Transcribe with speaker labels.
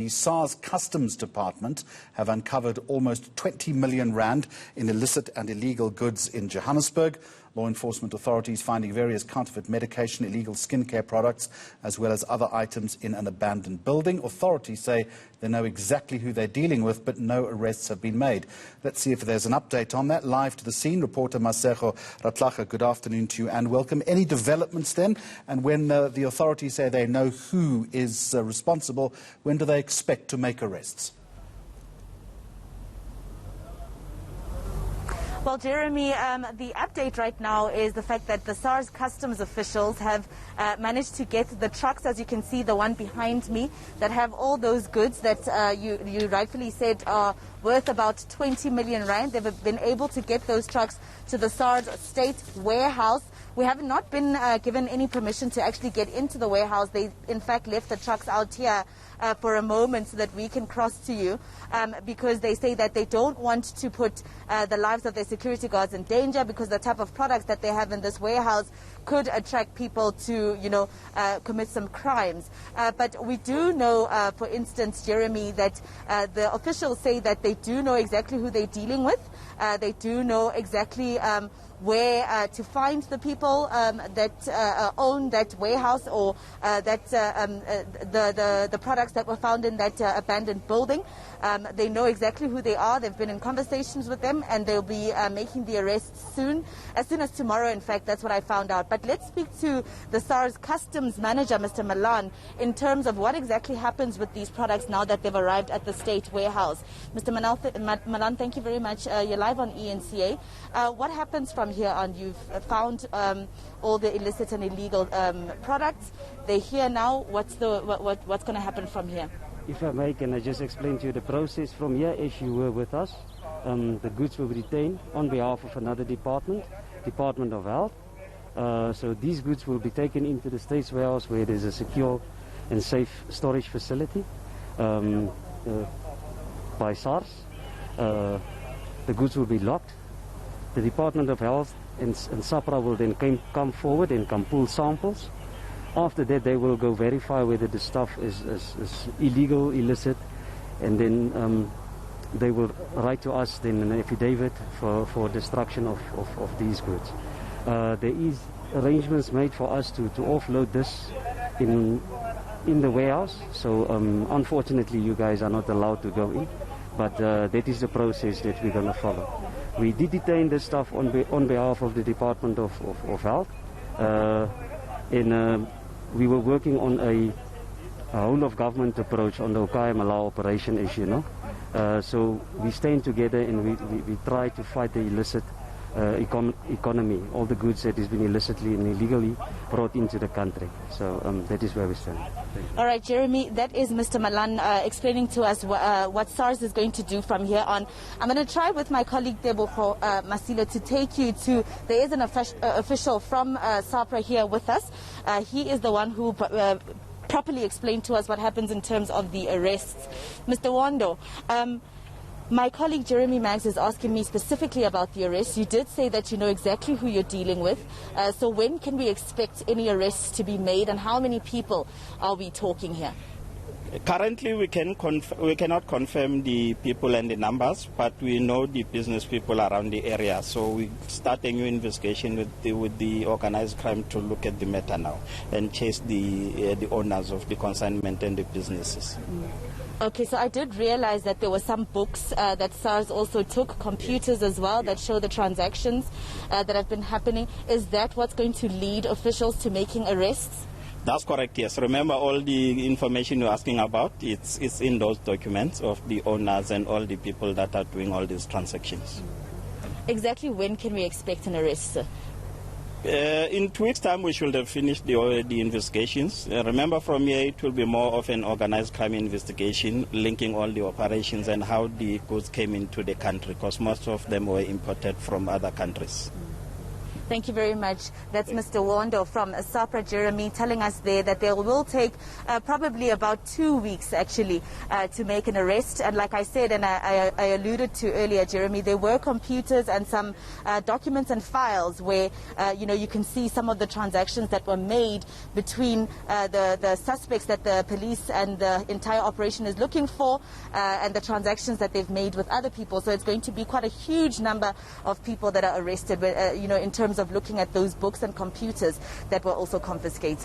Speaker 1: The Sars Customs Department have uncovered almost 20 million rand in illicit and illegal goods in Johannesburg. Law enforcement authorities finding various counterfeit medication, illegal skincare products, as well as other items in an abandoned building. Authorities say they know exactly who they're dealing with, but no arrests have been made. Let's see if there's an update on that. Live to the scene, reporter Masego Rahlaga. Good afternoon to you and welcome. Any developments then? And when the authorities say they know who is responsible, when do they expect to make arrests?
Speaker 2: Well, Jeremy, the update right now is the fact that the Sars customs officials have managed to get the trucks, as you can see, the one behind me, that have all those goods that you rightfully said are worth about 20 million rand. They've been able to get those trucks to the Sars state warehouse. We have not been given any permission to actually get into the warehouse. They, in fact, left the trucks out here for a moment so that we can cross to you because they say that they don't want to put the lives of their security guards in danger because the type of products that they have in this warehouse could attract people to, commit some crimes. But we do know, for instance, Jeremy, that the officials say that they do know exactly who they're dealing with. They do know exactly where to find the people that own that warehouse or that the products that were found in that abandoned building. They know exactly who they are. They've been in conversations with them, and they'll be making the arrests soon. As soon as tomorrow, in fact, that's what I found out. But let's speak to the Sars customs manager, Mr. Malan, in terms of what exactly happens with these products now that they've arrived at the state warehouse. Mr. Malan, thank you very much. You're live on ENCA. What happens from here on? You've found all the illicit and illegal products. They're here now. What's going to happen from here?
Speaker 3: If I may, can I just explain to you the process from here? If you were with us, the goods will be retained on behalf of another department, Department of Health. So these goods will be taken into the state's warehouse where there's a secure and safe storage facility by SARS. The goods will be locked. The Department of Health and SAPRA will then come forward and come pull samples. After that, they will go verify whether the stuff is illegal, illicit, and then they will write to us then an affidavit for destruction of these goods. There is arrangements made for us to offload this in the warehouse. So unfortunately, you guys are not allowed to go in, but that is the process that we're going to follow. We did detain this stuff on behalf of the Department of Health, and we were working on a whole of government approach on the Okaya Malau operation, as you know. So we stand together and we try to fight the illicit economy, all the goods that has been illicitly and illegally brought into the country. So that is where we stand.
Speaker 2: All right, Jeremy, that is Mr. Malan explaining to us what SARS is going to do from here on. I'm going to try with my colleague Deboho Masilo to take you to, there is an official from SAPRA here with us. He is the one who properly explained to us what happens in terms of the arrests. Mr. Wando, my colleague Jeremy Maggs is asking me specifically about the arrests. You did say that you know exactly who you're dealing with. So when can we expect any arrests to be made, and how many people are we talking here?
Speaker 4: Currently, we cannot confirm the people and the numbers, but we know the business people around the area. So we start a new investigation with the organized crime to look at the matter now and chase the owners of the consignment and the businesses.
Speaker 2: Okay, so I did realize that there were some books that SARS also took, computers as well, that show the transactions that have been happening. Is that what's going to lead officials to making arrests?
Speaker 4: That's correct, yes. Remember, all the information you're asking about, it's in those documents of the owners and all the people that are doing all these transactions.
Speaker 2: Exactly when can we expect an arrest, sir?
Speaker 4: In 2 weeks' time, we should have finished the investigations. Remember, from here, it will be more of an organized crime investigation, linking all the operations and how the goods came into the country, because most of them were imported from other countries.
Speaker 2: Thank you very much. That's Mr. Wando from SAPRA, Jeremy, telling us there that they will take probably about 2 weeks, actually, to make an arrest. And like I said, and I alluded to earlier, Jeremy, there were computers and some documents and files where, you can see some of the transactions that were made between the suspects that the police and the entire operation is looking for, and the transactions that they've made with other people. So it's going to be quite a huge number of people that are arrested, in terms of looking at those books and computers that were also confiscated.